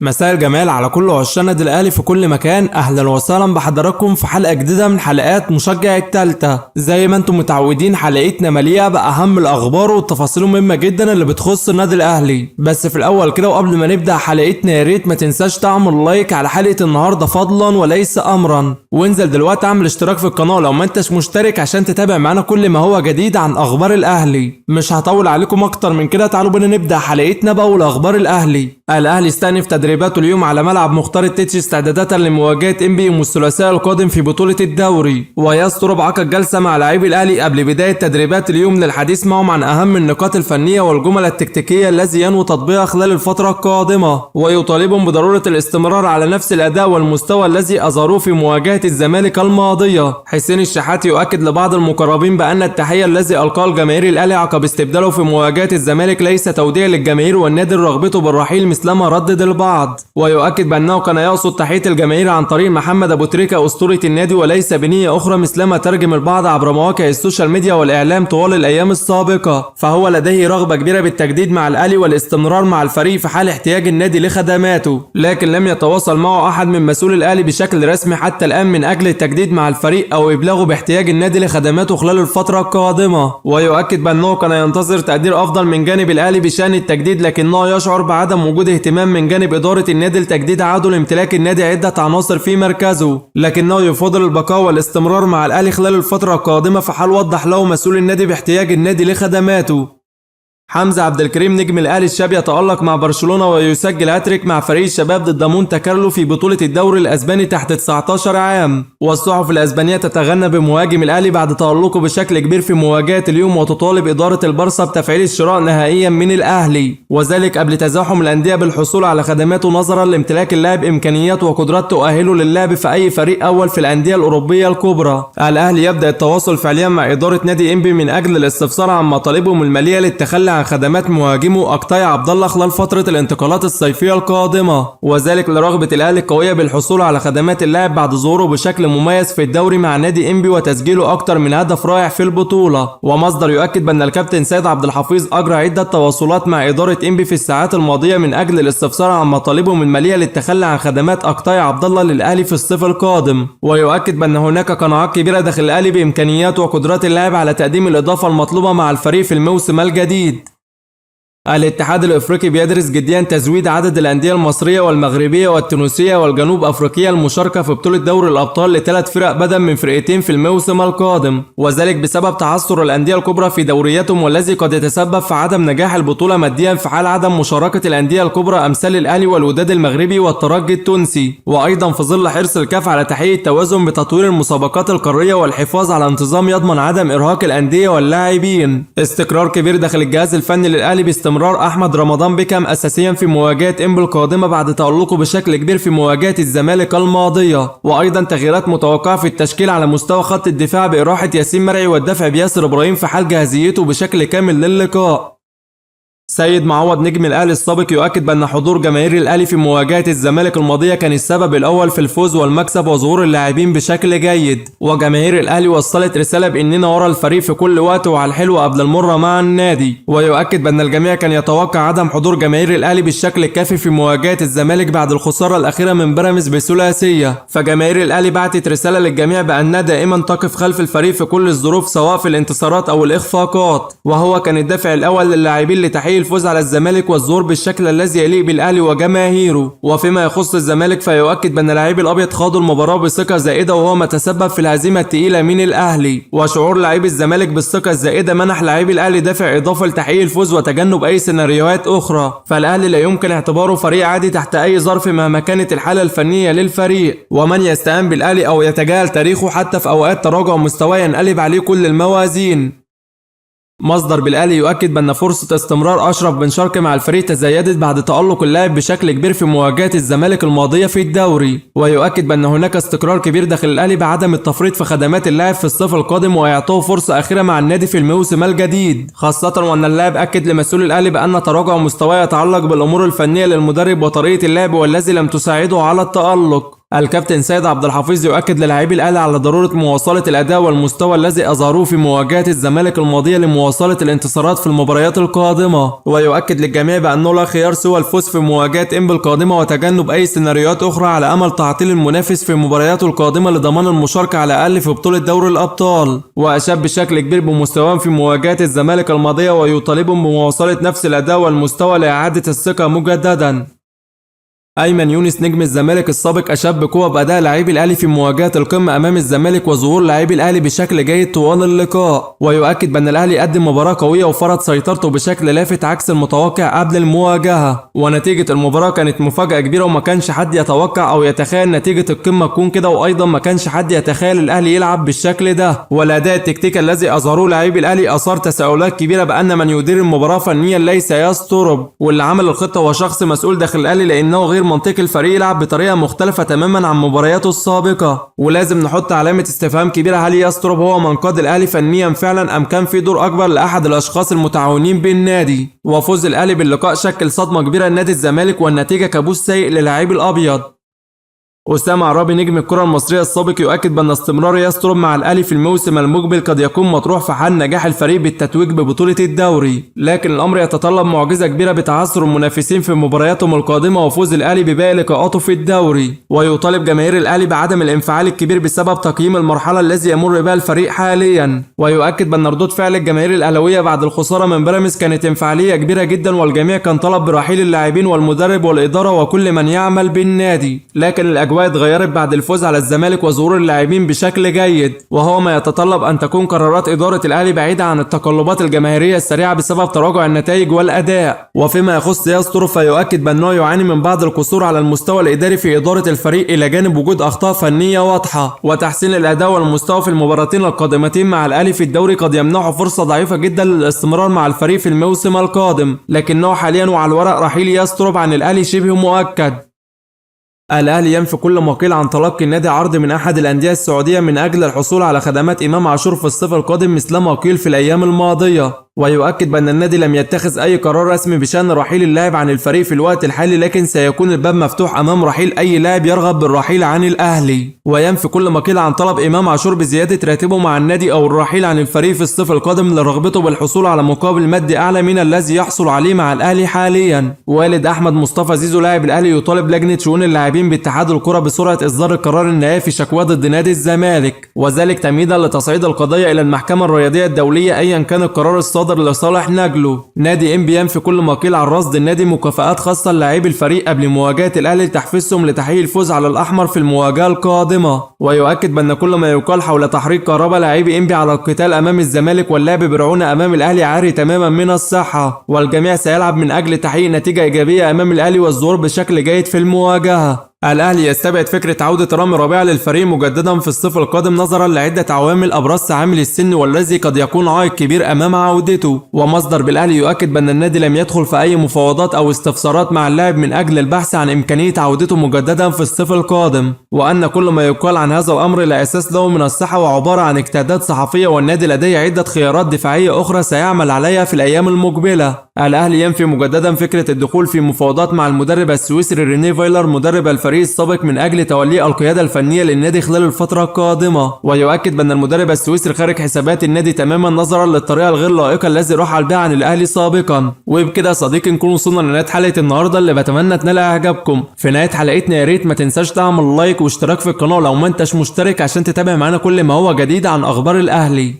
مساء الجمال على كل عشاق النادي الاهلي في كل مكان. اهلا وسهلا بحضراتكم في حلقه جديده من حلقات مشجع التالتة. زي ما انتم متعودين حلقتنا مليئه باهم الاخبار والتفاصيل المهمه جدا اللي بتخص النادي الاهلي. بس في الاول كده وقبل ما نبدا حلقتنا يا ريت ما تنساش تعمل لايك على حلقه النهارده فضلا وليس امرا، وانزل دلوقتي اعمل اشتراك في القناه لو ما انتش مشترك عشان تتابع معانا كل ما هو جديد عن اخبار الاهلي. مش هطول عليكم اكتر من كده، تعالوا بينا نبدا حلقتنا باول اخبار الاهلي. الاهلي استأنف تدريباته اليوم على ملعب مختار التتش استعدادات لمواجهه انبي يوم الثلاثاء القادم في بطوله الدوري. ويسطر بعقد جلسه مع لاعبي الاهلي قبل بدايه تدريبات اليوم للحديث معهم عن اهم النقاط الفنيه والجمل التكتيكيه الذي ينوي تطبيقها خلال الفتره القادمه، ويطالبهم بضروره الاستمرار على نفس الاداء والمستوى الذي اظهروه في مواجهه الزمالك الماضيه. حسين الشحات يؤكد لبعض المقربين بان التحيه الذي القاه الجماهير الاهلي عقب استبداله في مواجهه الزمالك ليس توديع للجماهير والنادي رغبته بالرحيل مثلما ردد البعض. ويؤكد بأنه كان يقصد تحية الجماهير عن طريق محمد أبو تريكة أسطورة النادي وليس بنية أخرى مثلما ترجم البعض عبر مواقع السوشيال ميديا والإعلام طوال الأيام السابقة. فهو لديه رغبة كبيرة بالتجديد مع الأهلي والاستمرار مع الفريق في حال احتياج النادي لخدماته، لكن لم يتواصل معه أحد من مسؤول الأهلي بشكل رسمي حتى الآن من أجل التجديد مع الفريق أو إبلاغه باحتياج النادي لخدماته خلال الفترة القادمة. ويؤكد بأنه كان ينتظر تقدير أفضل من جانب الأهلي بشأن التجديد، لكنه يشعر بعدم وجود اهتمام من جانب إدارة النادي لتجديد عقده لامتلاك النادي عدة عناصر في مركزه، لكنه يفضل البقاء والاستمرار مع الأهلي خلال الفترة القادمة في حال وضح له مسؤول النادي باحتياج النادي لخدماته. حمزة عبد الكريم نجم الاهلي الشاب يتألق مع برشلونة ويسجل هاتريك مع فريق الشباب ضد مونte كارلو في بطولة الدوري الاسباني تحت 19 عام. والصحف الاسبانية تتغنى بمهاجم الاهلي بعد تألقه بشكل كبير في مواجهة اليوم، وتطالب إدارة البارسا بتفعيل الشراء نهائيا من الاهلي، وذلك قبل تزاحم الأندية بالحصول على خدماته نظرا لامتلاك اللاعب امكانيات وقدرات تؤهله للعب في اي فريق اول في الأندية الأوروبية الكبرى. الاهلي يبدأ التواصل فعليا مع إدارة نادي انبي من اجل الاستفسار عن مطالبهم المالية للتخلي عن خدمات مهاجمه أكتاي عبد الله خلال فترة الانتقالات الصيفية القادمة، وذلك لرغبة الأهلي القوية بالحصول على خدمات اللاعب بعد ظهوره بشكل مميز في الدوري مع نادي انبي وتسجيله أكتر من هدف رائع في البطولة. ومصدر يؤكد بأن الكابتن سيد عبد الحفيظ أجرى عدة تواصلات مع إدارة انبي في الساعات الماضية من أجل الاستفسار عن مطالبهم المالية للتخلي عن خدمات أكتاي عبد الله للأهلي في الصيف القادم. ويؤكد بأن هناك قناعات كبيرة داخل الأهلي بإمكانيات وقدرات اللاعب على تقديم الإضافة المطلوبة مع الفريق في الموسم الجديد. الاتحاد الافريقي بيدرس جديا تزويد عدد الانديه المصريه والمغربيه والتونسيه والجنوب افريقيه المشاركه في بطوله دوري الابطال لثلاث فرق بدلا من فرقتين في الموسم القادم، وذلك بسبب تعثر الانديه الكبرى في دورياتهم والذي قد يتسبب في عدم نجاح البطوله ماديا في حال عدم مشاركه الانديه الكبرى امثال الاهلي والوداد المغربي والترجي التونسي، وايضا في ظل حرص الكاف على تحقيق التوازن بتطوير المسابقات القاريه والحفاظ على انتظام يضمن عدم ارهاق الانديه واللاعبين. استقرار كبير داخل الجهاز الفني للاهلي باستمرار احمد رمضان بيكهام اساسيا في مواجهه انبي القادمه بعد تألقه بشكل كبير في مواجهه الزمالك الماضيه، وايضا تغييرات متوقعه في التشكيل على مستوى خط الدفاع باراحه ياسين مرعي والدفع بياسر ابراهيم في حال جاهزيته بشكل كامل للقاء. سيد معوض نجم الاهلي السابق يؤكد بان حضور جماهير الاهلي في مواجهه الزمالك الماضيه كان السبب الاول في الفوز والمكسب وظهور اللاعبين بشكل جيد، وجماهير الاهلي وصلت رساله باننا ورا الفريق في كل وقت وعلى الحلو قبل المره مع النادي. ويؤكد بان الجميع كان يتوقع عدم حضور جماهير الاهلي بالشكل الكافي في مواجهه الزمالك بعد الخساره الاخيره من بيراميدز بثلاثيه، فجماهير الاهلي بعتت رساله للجميع بانها دائما تقف خلف الفريق في كل الظروف سواء في الانتصارات او الاخفاقات، وهو كان الدافع الاول للاعبين لتحقيق الفوز على الزمالك والظهور بالشكل الذي يليق بالاهلي وجماهيره. وفيما يخص الزمالك فيؤكد بان لاعبي الابيض خاضوا المباراه بثقه زائده وهو ما تسبب في الهزيمه الثقيله من الاهلي، وشعور لاعبي الزمالك بالثقه الزائده منح لاعبي الاهلي دافع اضافه لتحقيق الفوز وتجنب اي سيناريوهات اخرى. فالاهلي لا يمكن اعتباره فريق عادي تحت اي ظرف مهما كانت الحاله الفنيه للفريق، ومن يستهان بالاهلي او يتجاهل تاريخه حتى في اوقات تراجع مستواه ينقلب عليه كل الموازين. مصدر بالاهلي يؤكد بان فرصه استمرار اشرف بن شرقي مع الفريق تزايدت بعد تألق اللاعب بشكل كبير في مواجهه الزمالك الماضيه في الدوري، ويؤكد بان هناك استقرار كبير داخل الاهلي بعدم التفريط في خدمات اللاعب في الصيف القادم واعطائه فرصه اخيره مع النادي في الموسم الجديد، خاصه وان اللاعب اكد لمسؤول الاهلي بان تراجع مستواه يتعلق بالامور الفنيه للمدرب وطريقه اللعب والذي لم تساعده على التألق. الكابتن سيد عبد الحفيظ يؤكد للاعبي الاهلي على ضروره مواصله الاداء والمستوى الذي اظهروه في مواجهه الزمالك الماضيه لمواصله الانتصارات في المباريات القادمه، ويؤكد للجميع بانه لا خيار سوى الفوز في مواجهه انبي القادمه وتجنب اي سيناريوهات اخرى على امل تعطيل المنافس في مبارياته القادمه لضمان المشاركه على الاقل في بطوله دوري الابطال. واشاد بشكل كبير بمستواهم في مواجهه الزمالك الماضيه ويطالبهم بمواصله نفس الاداء والمستوى لاعاده الثقه مجددا. ايمن يونس نجم الزمالك السابق اشاد بقوه باداء لاعبي الاهلي في مواجهه القمه امام الزمالك وظهور لاعبي الاهلي بشكل جيد طوال اللقاء، ويؤكد بان الاهلي قدم مباراه قويه وفرض سيطرته بشكل لافت عكس المتوقع قبل المواجهه، ونتيجه المباراه كانت مفاجاه كبيره وما كانش حد يتوقع او يتخيل نتيجه القمه تكون كده، وايضا ما كانش حد يتخيل الاهلي يلعب بالشكل ده، والاداء التكتيكي الذي اظهروه لاعبي الاهلي اثار تساؤلات كبيره بان من يدير المباراه فنيا ليس يسترب، واللي عمل الخطه هو شخص مسؤول داخل الاهلي لانه غير منطقي الفريق يلعب بطريقه مختلفه تماما عن مبارياته السابقه، ولازم نحط علامه استفهام كبيره هل يسترب هو من قاد الاهلي فنيا فعلا ام كان في دور اكبر لاحد الاشخاص المتعاونين بالنادي. وفوز الاهلي باللقاء شكل صدمه كبيره لنادي الزمالك والنتيجه كابوس سيء للاعبي الابيض. أسامة عرابي نجم الكرة المصرية السابق يؤكد بأن استمرار يسترب مع الأهلي في الموسم المقبل قد يكون مطروح في حال نجاح الفريق بالتتويج ببطولة الدوري، لكن الأمر يتطلب معجزة كبيرة بتعثر المنافسين في مبارياتهم القادمة وفوز الأهلي بباقي لقاءاته في الدوري، ويطالب جماهير الأهلي بعدم الانفعال الكبير بسبب تقييم المرحلة الذي يمر بها الفريق حاليا، ويؤكد بأن ردود فعل الجماهير الأهلاوية بعد الخسارة من بيراميدز كانت انفعالية كبيرة جدا، والجميع كان طلب برحيل اللاعبين والمدرب والإدارة وكل من يعمل بالنادي، لكن الأجواء اتغيرت بعد الفوز على الزمالك وظهور اللاعبين بشكل جيد، وهو ما يتطلب أن تكون قرارات إدارة الأهلي بعيدة عن التقلبات الجماهيرية السريعة بسبب تراجع النتائج والأداء. وفيما يخص يستر فيؤكد بأنه يعاني من بعض القصور على المستوى الإداري في إدارة الفريق إلى جانب وجود أخطاء فنية واضحة، وتحسين الأداء والمستوى في المباراتين القادمتين مع الأهلي في الدوري قد يمنحه فرصة ضعيفة جدا للاستمرار مع الفريق في الموسم القادم، لكنه حاليا وعلى الورق رحيل يستر عن الأهلي شبه مؤكد. الأهلي ينفي كل ما قيل عن تلقي النادي عرض من أحد الأندية السعودية من أجل الحصول على خدمات إمام عاشور في الصيف القادم مثلما قيل في الأيام الماضية، ويؤكد بأن النادي لم يتخذ أي قرار رسمي بشأن رحيل اللاعب عن الفريق في الوقت الحالي، لكن سيكون الباب مفتوح أمام رحيل أي لاعب يرغب بالرحيل عن الأهلي، وينفي كل ما قيل عن طلب إمام عاشور بزيادة راتبه مع النادي أو الرحيل عن الفريق في الصيف القادم لرغبته بالحصول على مقابل مادي أعلى من الذي يحصل عليه مع الأهلي حاليا. والد أحمد مصطفى زيزو لاعب الأهلي يطالب لجنة شؤون اللاعبين باتحاد الكرة بسرعة إصدار القرار النهائي في شكوى ضد نادي الزمالك، وذلك تمهيدا لتصعيد القضية إلى المحكمة الرياضية الدولية أيا كان القرار الصادر لصالح نجله. نادي انبي ينفي كل ما قيل عن رصد النادي مكافآت خاصة للاعبي الفريق قبل مواجهة الأهلي لتحفيزهم لتحقيق الفوز على الأحمر في المواجهة القادمة، ويؤكد بأن كل ما يقال حول تحريك كهربا لاعبي انبي على القتال أمام الزمالك واللعب برعونة أمام الأهلي عاري تماما من الصحة، والجميع سيلعب من أجل تحقيق نتيجة إيجابية أمام الأهلي والظهور بشكل جيد في المواجهة. الأهلي يستبعد فكرة عودة رامي ربيعة للفريق مجددا في الصيف القادم نظرا لعدة عوامل أبرزها عامل السن والذي قد يكون عائق كبير أمام عودته، ومصدر بالأهلي يؤكد بأن النادي لم يدخل في أي مفاوضات أو استفسارات مع اللاعب من أجل البحث عن إمكانية عودته مجددا في الصيف القادم، وأن كل ما يقال عن هذا الأمر لا أساس له من الصحة وعبارة عن اجتهادات صحفية، والنادي لديه عدة خيارات دفاعية أخرى سيعمل عليها في الأيام المقبلة. الأهلي ينفي مجددا فكرة الدخول في مفاوضات مع المدرب السويسري رينيه فايلر مدرب الفريق السابق من أجل توليه القيادة الفنية للنادي خلال الفترة القادمة، ويؤكد بأن المدرب السويسري خارج حسابات النادي تماما نظرا للطريقة الغير لائقة الذي رحل بها عن الأهلي سابقا. وبكده صديقي نكون وصلنا لنهاية حلقة النهارده اللي بتمنى تنال إعجابكم. في نهاية حلقتنا يا ريت ما تنساش تعمل لايك واشتراك في القناة لو ما انتش مشترك عشان تتابع معانا كل ما هو جديد عن أخبار الأهلي.